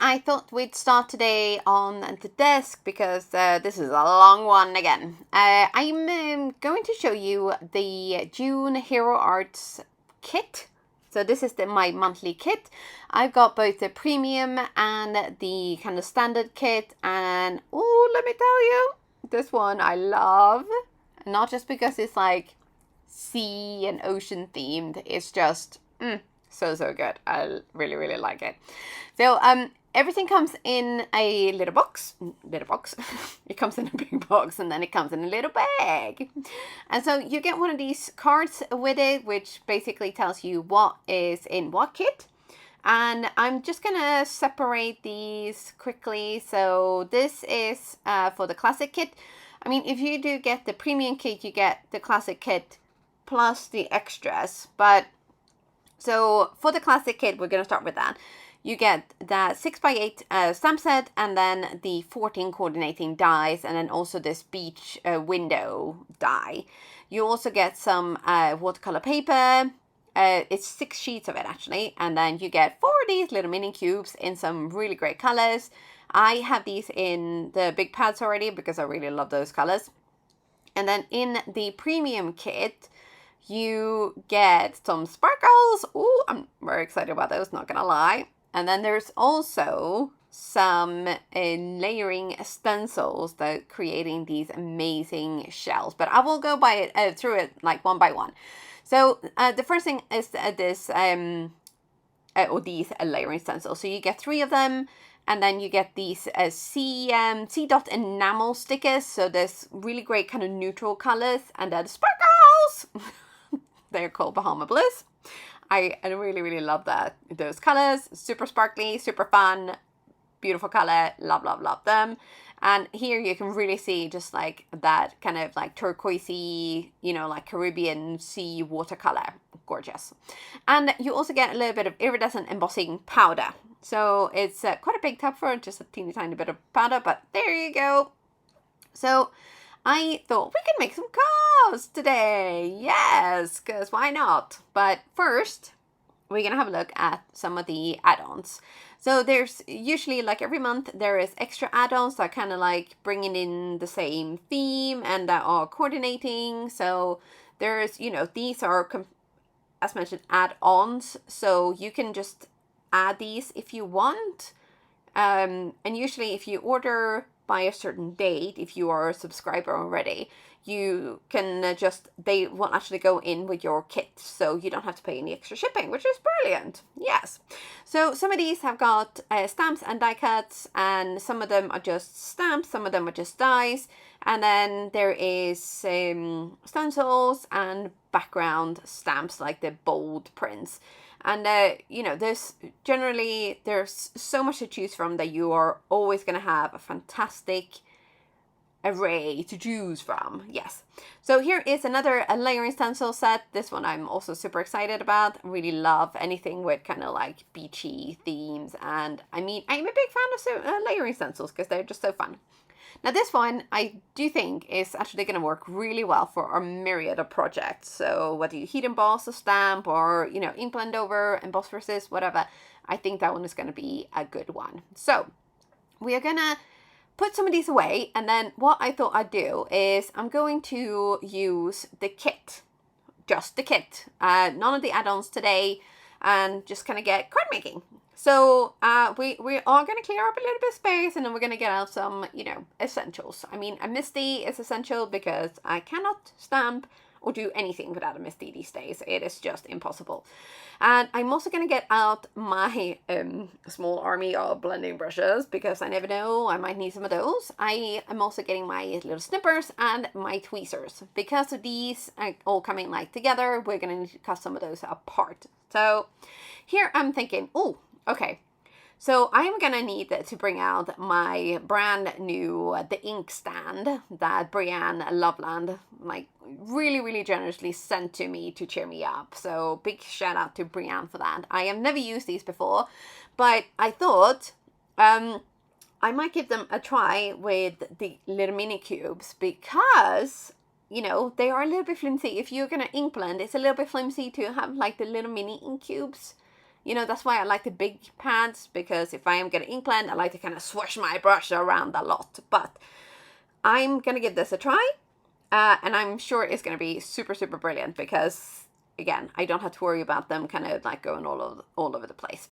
I thought we'd start today on the desk because this is a long one again. I'm going to show you the June Hero Arts kit. So this is my monthly kit. I've got both the premium and the kind of standard kit. And oh, let me tell you, this one I love. Not just because it's like sea and ocean themed. It's just so good. I really like it. So everything comes in a little box. It comes in a big box and then it comes in a little bag. And so you get one of these cards with it, which basically tells you what is in what kit. And I'm just gonna separate these quickly. So this is for the classic kit. I mean, if you do get the premium kit, you get the classic kit plus the extras. But so for the classic kit, we're going to start with that. You get that 6x8 stamp set and then the 14 coordinating dies and then also this beach window die. You also get some watercolor paper. It's 6 sheets of it actually. And then you get 4 of these little mini cubes in some really great colors. I have these in the big pads already because I really love those colors. And then in the premium kit, you get some sparkles. Ooh, I'm very excited about those, not gonna lie. And then there's also some layering stencils that are creating these amazing shells. But I will go through it like one by one. So the first thing is these layering stencils. So you get 3 of them. And then you get these C dot enamel stickers. So there's really great kind of neutral colors. And then sparkles! They're called Bahama Bliss. I really love those colors. Super sparkly, super fun, beautiful color. Love them. And here you can really see just like that kind of like turquoisey, like Caribbean sea watercolor. Gorgeous. And you also get a little bit of iridescent embossing powder. So it's quite a big tub for just a teeny tiny bit of powder, but there you go. So I thought we could make some cards today. Yes, because why not? But first, we're going to have a look at some of the add-ons. So there's usually like every month there is extra add-ons that kind of like bringing in the same theme and that are coordinating. So there's, these are, as mentioned, add-ons. So you can just add these if you want. And usually if you order by a certain date, if you are a subscriber already, you can they will actually go in with your kit, so you don't have to pay any extra shipping, which is brilliant. Yes. So some of these have got stamps and die cuts, and some of them are just stamps, some of them are just dies, and then there is stencils and background stamps like the bold prints. And, there's so much to choose from that you are always going to have a fantastic array to choose from. Yes. So here is another layering stencil set. This one I'm also super excited about. I really love anything with kind of like beachy themes. And I mean, I'm a big fan of layering stencils because they're just so fun. Now this one I do think is actually going to work really well for a myriad of projects. So whether you heat emboss a stamp or, ink blend over, emboss resist, whatever, I think that one is going to be a good one. So we are going to put some of these away. And then what I thought I'd do is I'm going to use the kit, just the kit, none of the add-ons today, and just kind of get card making. So we are going to clear up a little bit of space, and then we're going to get out some, essentials. I mean, a Misty is essential because I cannot stamp or do anything without a Misty these days. It is just impossible. And I'm also going to get out my small army of blending brushes because I never know, I might need some of those. I am also getting my little snippers and my tweezers. Because of these all coming like together, we're going to need to cut some of those apart. So here I'm thinking, okay, so I'm gonna need to bring out my brand new the ink stand that Brianne Loveland really generously sent to me to cheer me up. So big shout out to Brianne for that. I have never used these before, but I thought I might give them a try with the little mini cubes because they are a little bit flimsy. If you're gonna ink blend, it's a little bit flimsy to have like the little mini ink cubes. You know, that's why I like the big pads, because if I am getting ink blend, I like to kind of swish my brush around a lot. But I'm going to give this a try. And I'm sure it's going to be super, super brilliant because, again, I don't have to worry about them kind of like going all over the place.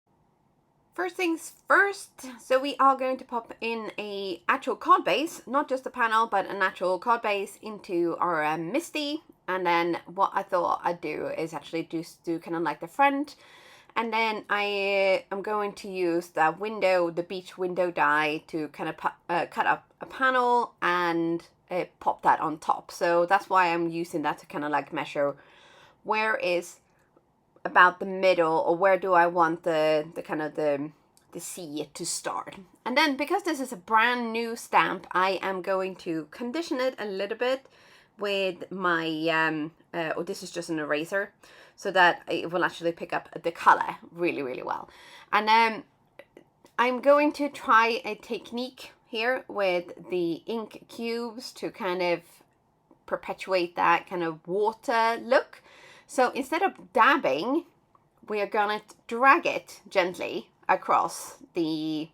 First things first, so we are going to pop in a actual card base, not just a panel, but an actual card base into our Misty. And then what I thought I'd do is actually just do kind of like the front. And then I am going to use the beach window die to kind of cut up a panel and pop that on top. So that's why I'm using that to kind of like measure where is about the middle, or where do I want the kind of the sea to start. And then because this is a brand new stamp, I am going to condition it a little bit with my this is just an eraser, so that it will actually pick up the color really, really well. And I'm going to try a technique here with the ink cubes to kind of perpetuate that kind of water look. So instead of dabbing, we are gonna drag it gently across the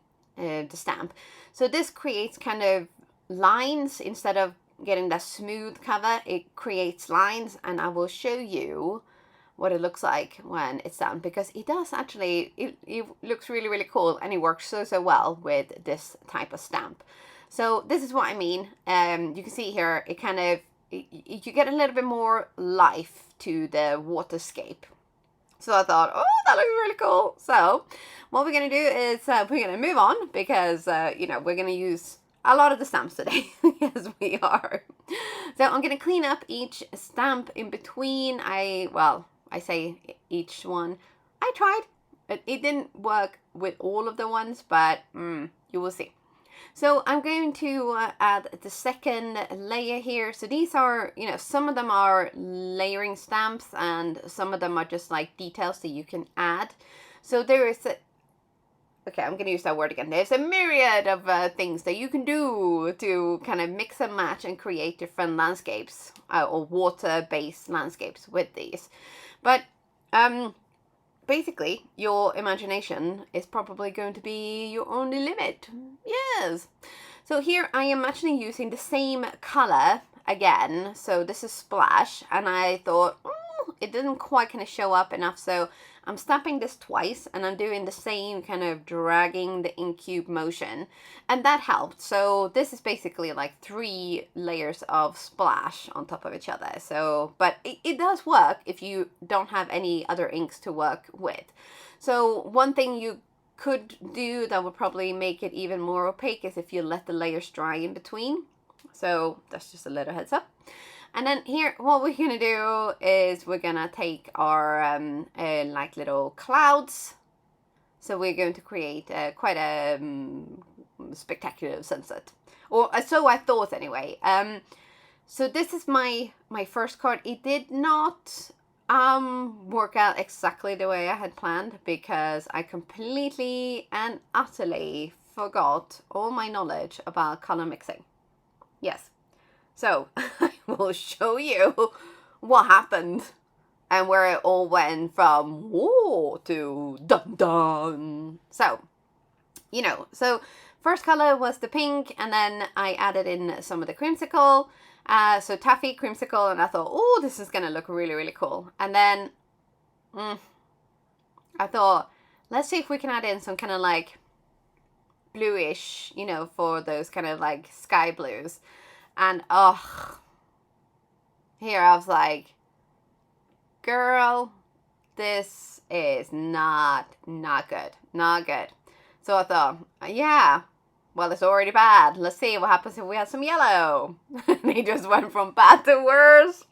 stamp. So this creates kind of lines instead of getting that smooth cover. It creates lines, and I will show you what it looks like when it's done, because it does actually, it looks really, really cool, and it works so well with this type of stamp. So this is what I mean. You can see here, it kind of, you get a little bit more life to the waterscape. So I thought, oh, that looks really cool. So what we're going to do is we're going to move on, because, you know, we're going to use a lot of the stamps today. Yes, we are. So I'm going to clean up each stamp in between. I say each one. I tried. It didn't work with all of the ones, but you will see. So I'm going to add the second layer here. So these are, you know, some of them are layering stamps, and some of them are just like details that you can add. So there is okay, I'm going to use that word again. There's a myriad of things that you can do to kind of mix and match and create different landscapes or water-based landscapes with these. But basically, your imagination is probably going to be your only limit. Yes. So here I am actually using the same color again. So this is Splash, and I thought, it didn't quite kind of show up enough. So I'm stamping this twice, and I'm doing the same kind of dragging the ink cube motion, and that helped. So this is basically like 3 layers of Splash on top of each other. So, but it does work if you don't have any other inks to work with. So one thing you could do that would probably make it even more opaque is if you let the layers dry in between. So that's just a little heads up. And then here, what we're going to do is we're going to take our like little clouds. So we're going to create quite a spectacular sunset. Or so I thought anyway. So this is my first card. It did not work out exactly the way I had planned, because I completely and utterly forgot all my knowledge about color mixing. Yes. So I will show you what happened and where it all went from whoa to dun dun. So, you know, so first color was the pink, and then I added in some of the creamsicle. So taffy, creamsicle, and I thought, oh, this is going to look really, really cool. And then I thought, let's see if we can add in some kind of like bluish, you know, for those kind of like sky blues. And here I was like, girl, this is not good. Not good. So I thought, yeah, well, it's already bad. Let's see what happens if we add some yellow. And it just went from bad to worse.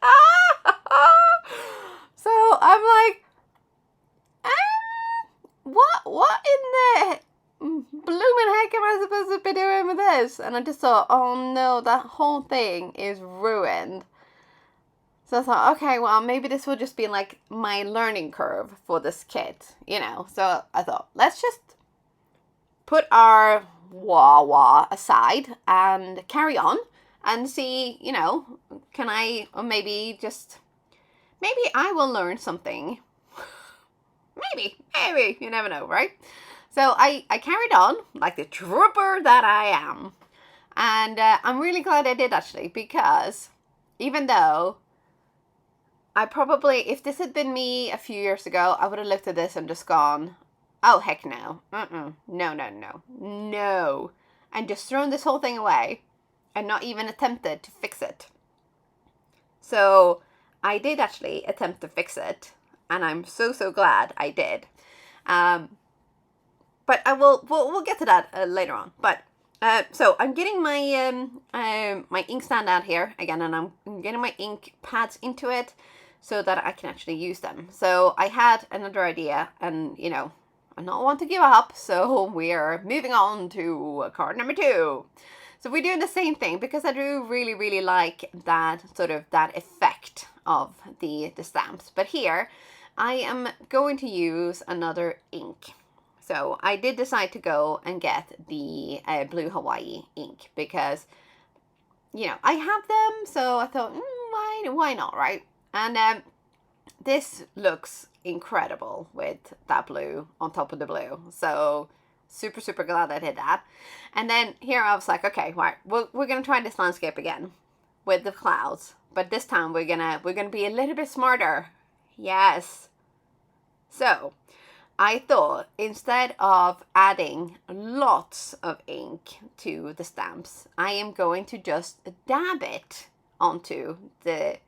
So I'm like, what in the blooming heck am I supposed to be doing with this? And I just thought, oh no, that whole thing is ruined. So I thought, okay, well, maybe this will just be like my learning curve for this kit, you know. So I thought, let's just put our wah aside and carry on and see, you know, can I, or maybe I will learn something. Maybe, you never know, right? So I carried on like the trooper that I am. And I'm really glad I did, actually, because even though I probably, if this had been me a few years ago, I would have looked at this and just gone, oh, heck no. No. And just thrown this whole thing away and not even attempted to fix it. So I did actually attempt to fix it, and I'm so glad I did. But we'll get to that later on. But so I'm getting my my inkstand out here again, and I'm getting my ink pads into it so that I can actually use them. So I had another idea, and I don't want to give up, so we're moving on to card number 2. So we're doing the same thing because I do really like that sort of that effect of the stamps. But here I am going to use another ink. So I did decide to go and get the Blue Hawaii ink because, I have them. So I thought, why not, right? And this looks incredible with that blue on top of the blue. So super glad I did that. And then here I was like, okay, right, we're gonna try this landscape again with the clouds, but this time we're gonna be a little bit smarter. Yes. So I thought instead of adding lots of ink to the stamps, I am going to just dab it onto the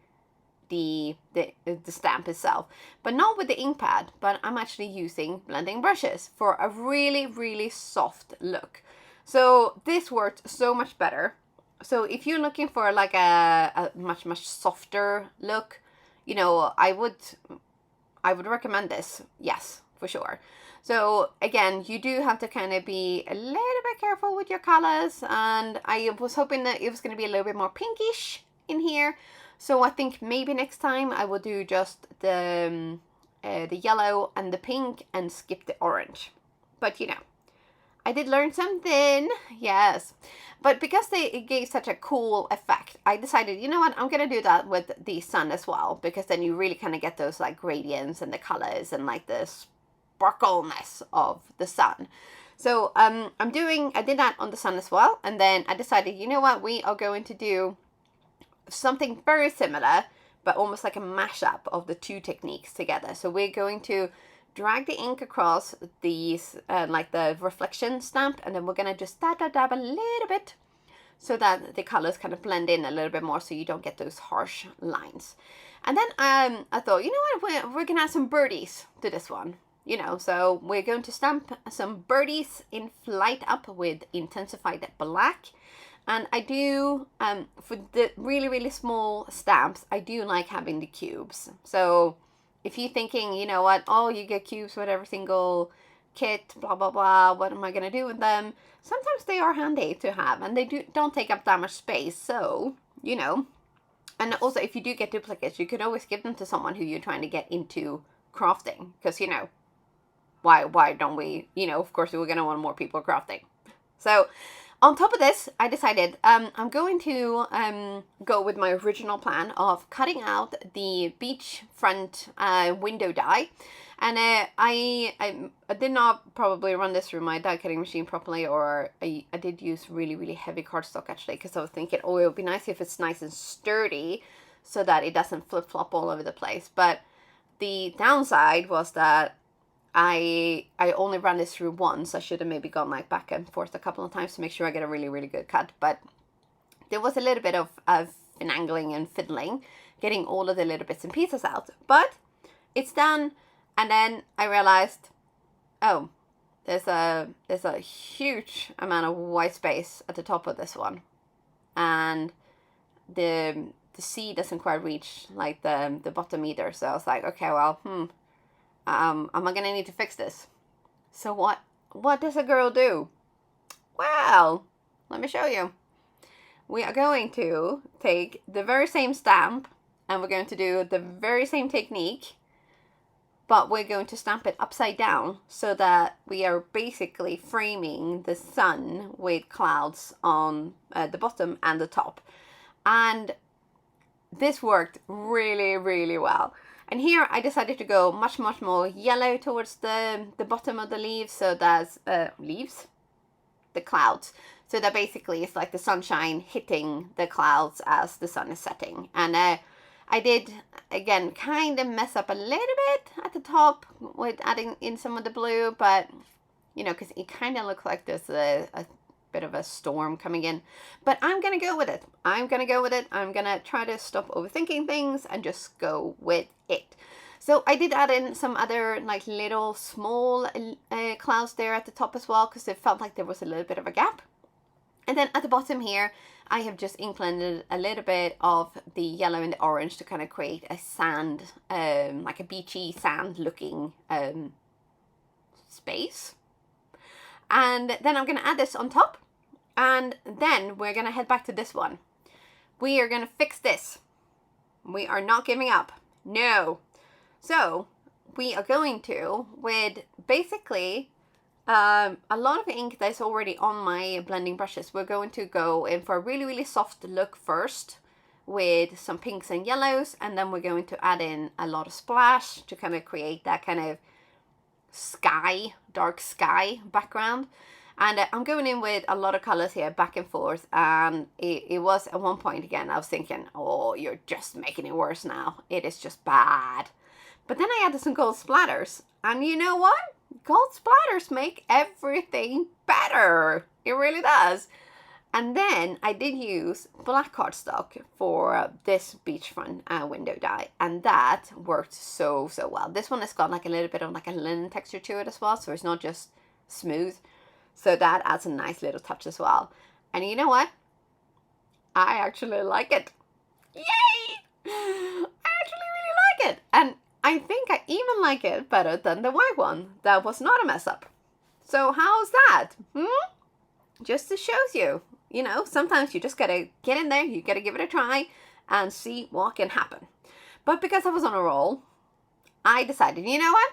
stamp itself, but not with the ink pad, but I'm actually using blending brushes for a really soft look. So this worked so much better. So if you're looking for like a much softer look, I would recommend this. Yes, for sure. So again, you do have to kind of be a little bit careful with your colors, and I was hoping that it was going to be a little bit more pinkish in here. So I think maybe next time I will do just the yellow and the pink and skip the orange. But I did learn something. Yes. But because it gave such a cool effect, I decided, you know what, I'm going to do that with the sun as well, because then you really kind of get those like gradients and the colors and like the sparkleness of the sun. So I did that on the sun as well. And then I decided, you know what, we are going to do something very similar, but almost like a mashup of the two techniques together. So we're going to drag the ink across these, like the reflection stamp, and then we're going to just dab a little bit so that the colors kind of blend in a little bit more, so you don't get those harsh lines. And then I thought, you know what, we're going to add some birdies to this one. So we're going to stamp some birdies in Flight Up with intensified black. And I do, for the really small stamps, I do like having the cubes. So if you're thinking, you know what, oh, you get cubes with every single kit, blah, blah, blah, what am I going to do with them? Sometimes they are handy to have, and they don't take up that much space. So, and also if you do get duplicates, you could always give them to someone who you're trying to get into crafting. Because, why don't we, of course we're going to want more people crafting. So on top of this, I decided I'm going to go with my original plan of cutting out the beach front window die. And I did not probably run this through my die cutting machine properly, or I did use really heavy cardstock actually, because I was thinking, oh, it would be nice if it's nice and sturdy so that it doesn't flip-flop all over the place. But the downside was that I only ran this through once. I should have maybe gone like back and forth a couple of times to make sure I get a really good cut. But there was a little bit of finagling and fiddling, getting all of the little bits and pieces out. But it's done. And then I realized, oh, there's a huge amount of white space at the top of this one, and the C doesn't quite reach like the bottom either. So I was like, okay, well, am I gonna need to fix this? So what does a girl do? Well, let me show you. We are going to take the very same stamp, and we're going to do the very same technique, but we're going to stamp it upside down so that we are basically framing the sun with clouds on the bottom and the top. And this worked really well. And here I decided to go much more yellow towards the bottom of the leaves. So that's the clouds. So that basically is like the sunshine hitting the clouds as the sun is setting. And I did, again, kind of mess up a little bit at the top with adding in some of the blue, but, you know, because it kind of looks like there's a bit of a storm coming in. But I'm going to go with it. I'm going to try to stop overthinking things and just go with it. So I did add in some other like little small clouds there at the top as well, because it felt like there was a little bit of a gap. And then at the bottom here, I have just ink blended a little bit of the yellow and the orange to kind of create a sand, like a beachy sand looking space. And then I'm going to add this on top. And then we're going to head back to this one. We are going to fix this. We are not giving up. No. So we are going to, with basically a lot of ink that's already on my blending brushes, we're going to go in for a really soft look first with some pinks and yellows, and then we're going to add in a lot of splash to kind of create that kind of sky, dark sky background. And I'm going in with a lot of colors here, back and forth, and it was at one point, again, I was thinking, oh, you're just making it worse now. It is just bad. But then I added some gold splatters, and you know what? Gold splatters make everything better. It really does. And then I did use black cardstock for this beachfront window die, and that worked so well. This one has got like a little bit of like a linen texture to it as well, so it's not just smooth. So that adds a nice little touch as well. And you know what? I actually like it. Yay! I actually really like it. And I think I even like it better than the white one. That was not a mess up. So how's that? Just to shows you, you know, sometimes you just gotta get in there, you gotta give it a try and see what can happen. But because I was on a roll, I decided, you know what?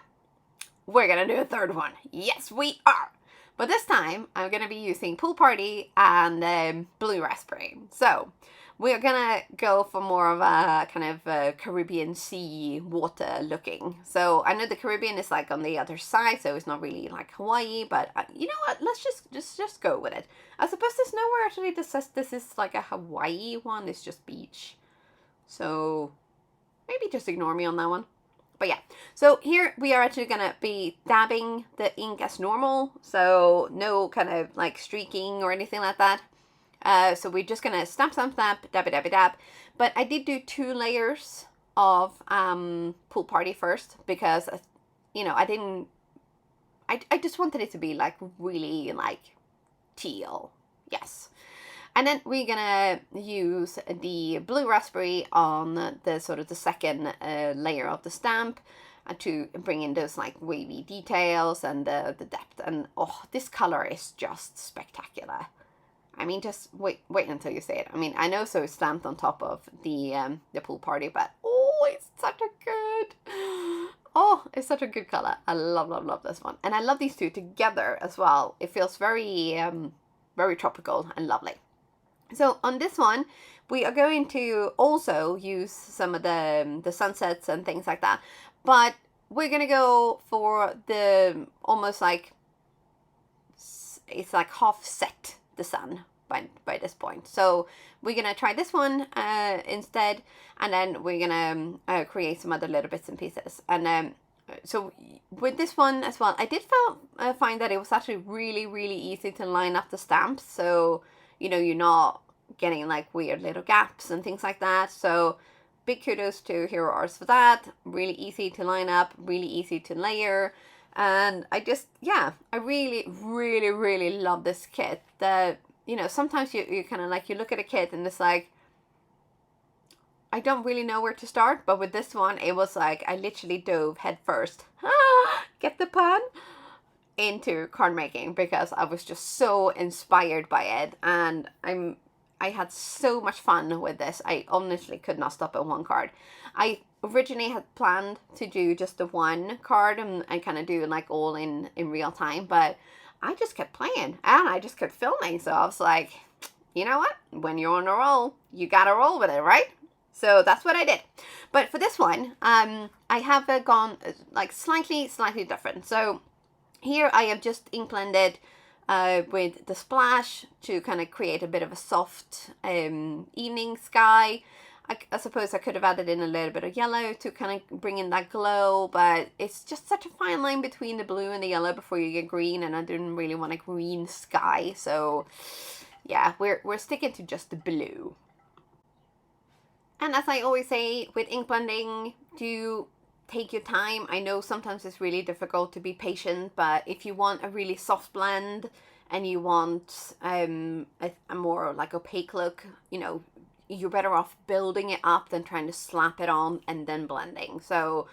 We're gonna do a third one. Yes, we are. But this time, I'm going to be using Pool Party and Blue Raspberry. So, we're going to go for more of a kind of Caribbean sea water looking. So, I know the Caribbean is like on the other side, so it's not really like Hawaii. But you know what? Let's just go with it. I suppose there's nowhere actually that says this is like a Hawaii one. It's just beach. So, maybe just ignore me on that one. But yeah, so here we are actually going to be dabbing the ink as normal. So no kind of like streaking or anything like that. So we're just going to stamp, dab. But I did do 2 layers of Pool Party first because, you know, I just wanted it to be like really like teal. Yes. And then we're gonna use the Blue Raspberry on the sort of the second layer of the stamp to bring in those like wavy details and the depth. And oh, this color is just spectacular. I mean, just wait until you see it. I mean, I know so it's stamped on top of the Pool Party, but oh, it's such a good, oh, it's such a good color. I love this one. And I love these two together as well. It feels very, very tropical and lovely. So on this one, we are going to also use some of the sunsets and things like that. But we're going to go for the almost like, it's like half set the sun by this point. So we're going to try this one instead. And then we're going to create some other little bits and pieces. And so with this one as well, I did find that it was actually really easy to line up the stamps. So, you know, you're not getting like weird little gaps and things like that. So big kudos to Hero Arts for that. Really easy to line up, really easy to layer. And I just, yeah, I really love this kit. That, you know, sometimes you kind of like, you look at a kit and it's like, I don't really know where to start. But with this one, it was like, I literally dove head first. Get the pun? Into card making because I was just so inspired by it. And I had so much fun with this. I honestly could not stop at one card. I originally had planned to do just the one card and kind of do like all in real time, but I just kept playing and I just kept filming. So I was like, you know what? When you're on a roll, you gotta roll with it, right? So that's what I did. But for this one, I have gone like slightly different. So here I have just ink blended with the splash to kind of create a bit of a soft evening sky. I suppose I could have added in a little bit of yellow to kind of bring in that glow, but it's just such a fine line between the blue and the yellow before you get green, and I didn't really want a green sky, so yeah, we're sticking to just the blue. And as I always say with ink blending, do take your time. I know sometimes it's really difficult to be patient, but if you want a really soft blend and you want a more like opaque look, you know, you're better off building it up than trying to slap it on and then blending. So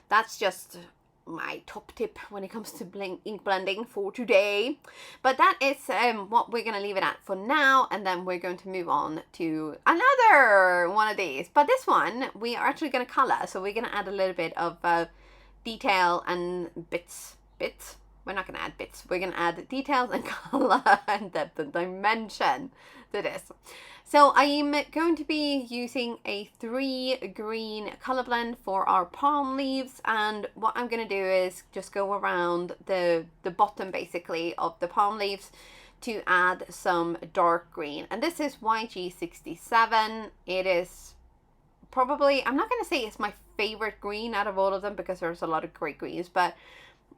that's just my top tip when it comes to ink blending for today. But that is what we're going to leave it at for now, and then we're going to move on to another one of these. But this one we are actually going to color, so we're going to add a little bit of detail and bits. We're not going to add bits, we're going to add details and color and depth and dimension to this. So I'm going to be using a 3 green color blend for our palm leaves, and what I'm going to do is just go around the bottom basically of the palm leaves to add some dark green. And this is YG67. It is probably, I'm not going to say it's my favorite green out of all of them because there's a lot of great greens, but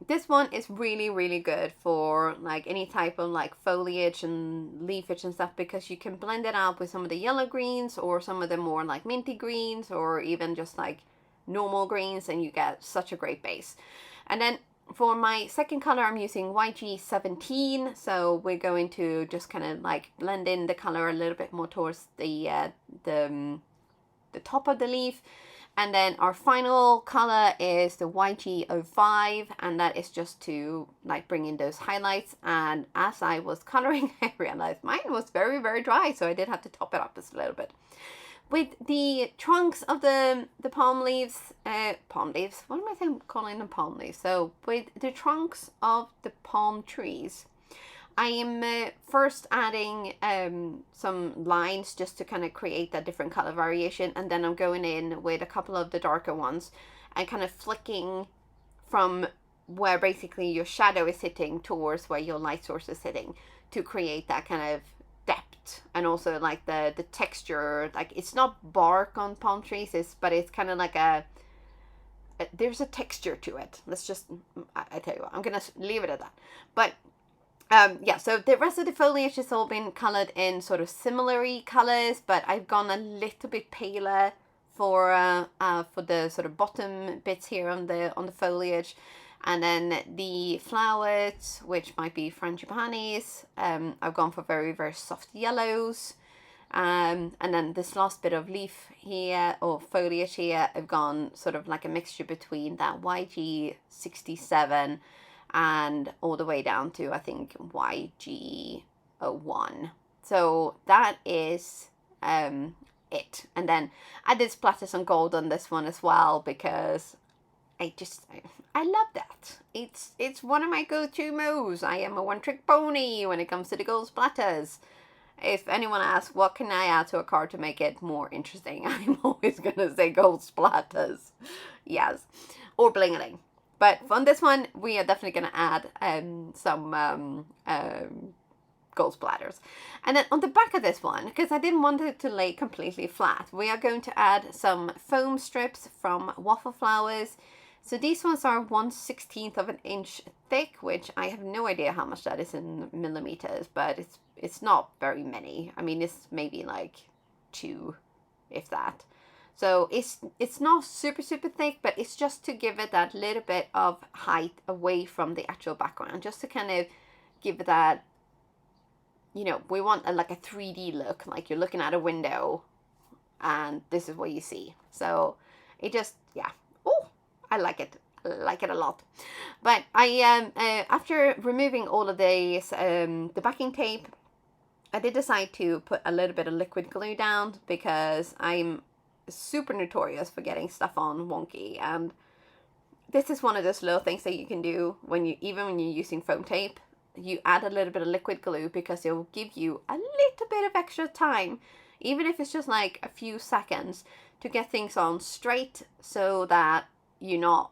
this one is really good for like any type of like foliage and leafage and stuff, because you can blend it out with some of the yellow greens or some of the more like minty greens or even just like normal greens, and you get such a great base. And then for my second color, I'm using YG17. So we're going to just kind of like blend in the color a little bit more towards the top of the leaf. And then our final color is the YG05, and that is just to like bring in those highlights. And as I was coloring, I realized mine was very dry, so I did have to top it up just a little bit. With the trunks of the palm leaves, what am I saying, calling them palm leaves? So with the trunks of the palm trees, I am first adding some lines just to kind of create that different color variation, and then I'm going in with a couple of the darker ones and kind of flicking from where basically your shadow is sitting towards where your light source is sitting to create that kind of depth, and also like the texture. Like it's not bark on palm trees, but it's kind of like there's a texture to it. Let's just, I tell you what, I'm gonna leave it at that. But yeah, so the rest of the foliage has all been colored in sort of similar colors, but I've gone a little bit paler for the sort of bottom bits here on the foliage. And then the flowers, which might be frangipanis, I've gone for very soft yellows. And then this last bit of leaf here, or foliage here, I've gone sort of like a mixture between that YG67 and all the way down to, I think, YG01. So that is it. And then I did splatter some gold on this one as well, because I love that. It's one of my go-to moves. I am a one-trick pony when it comes to the gold splatters. If anyone asks what can I add to a card to make it more interesting, I'm always gonna say gold splatters. Yes, or bling-a-ling. But on this one, we are definitely going to add some gold splatters. And then on the back of this one, because I didn't want it to lay completely flat, we are going to add some foam strips from Waffle Flowers. So these ones are 1/16 of an inch thick, which I have no idea how much that is in millimeters, but it's not very many. I mean, it's maybe like 2, if that. So it's not super thick, but it's just to give it that little bit of height away from the actual background, just to kind of give it that, you know, we want like a 3D look, like you're looking at a window and this is what you see. So it just, yeah. Oh, I like it. I like it a lot. But I after removing all of these, the backing tape, I did decide to put a little bit of liquid glue down, because I'm super notorious for getting stuff on wonky, and this is one of those little things that you can do when you're using foam tape. You add a little bit of liquid glue, because it will give you a little bit of extra time, even if it's just like a few seconds, to get things on straight, so that you're not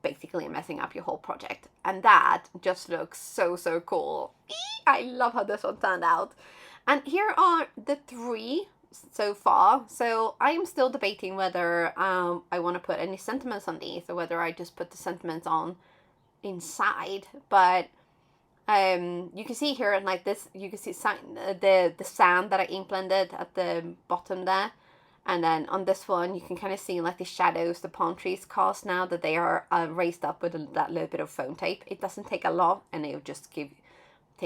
basically messing up your whole project. And that just looks so, so cool. I love how this one turned out. And here are the 3 so far. So I am still debating whether I want to put any sentiments on these, or whether I just put the sentiments on inside. But you can see here, like this, you can see the sand that I ink blended at the bottom there. And then on this one, you can kind of see like the shadows the palm trees cast now that they are raised up with that little bit of foam tape. It doesn't take a lot, and it will just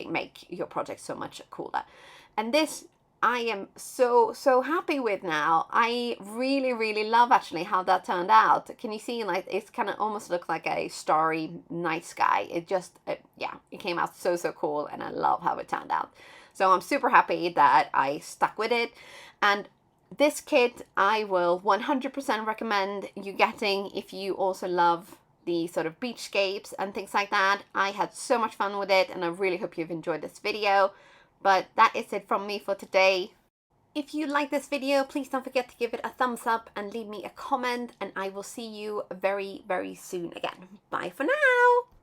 make your project so much cooler. And this I am so happy with now. I really love actually how that turned out. Can you see, like, it's kind of almost looks like a starry night sky. It just yeah, it came out so cool, and I love how it turned out. So I'm super happy that I stuck with it. And this kit I will 100% recommend you getting if you also love the sort of beachscapes and things like that. I had so much fun with it, and I really hope you've enjoyed this video. But that is it from me for today. If you like this video, please don't forget to give it a thumbs up and leave me a comment, and I will see you very soon again. Bye for now!